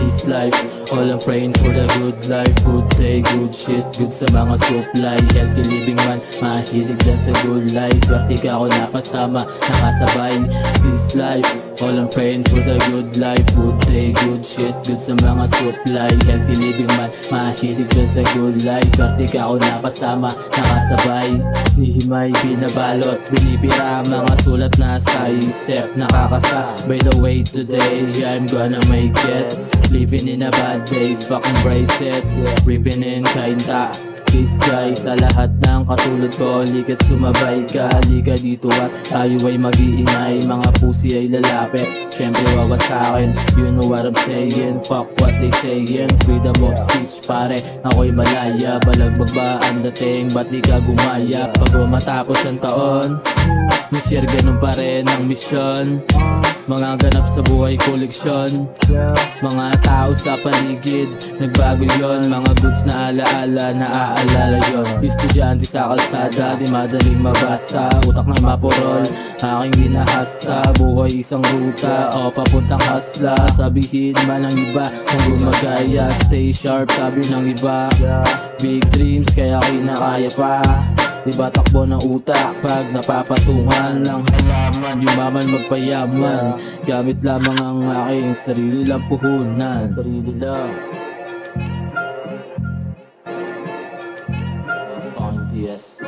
this life. All I'm praying for the good life. Good day, good shit, good sa mga supply. Healthy living man, mahilig lang sa good life. Swerte ka ako napasama, nakasabay this life. All I'm praying for the good life. Good day, good shit, good sa mga supply. Healthy living man, mahilig lang sa good life. Swerte ka ako napasama, nakasabay. Nihimay, binabalot, binibira ang mga sulat na sa isip. Nakakasa, by the way today I'm gonna make it. Living in a bad days, fuck embrace it. Ripping in kainta, kiss guys sa lahat ng katulad ko. Likat sumabay ka, halika dito at tayo ay mag-iingay. Mga pusi ay lalapit, syempre wawas sa'kin. You know what I'm saying, fuck what they saying. Freedom of speech pare, ako'y malaya. Balagbag ba ang dating, ba't di ka gumaya? Pag matapos ang taon, mag-share ganun pa rin ang misyon. Mga ganap sa buhay koleksyon, mga tao sa paligid, nagbago yon. Mga goods na alaala, naaalala yon. Estudyante sa kalsada, di madaling mabasa. Utak na mapurol, aking ginahasa. Buhay isang ruta, o papuntang hasla. Sabihin man ng iba kung gumagaya. Stay sharp, sabi ng iba. Big dreams, kaya kinakaya pa. Diba takbo ng utak pag napapatungan ng halaman. Yumaman magpayaman, gamit lamang ang aking sarili lang puhunan. Sarili lang. Fucking DS.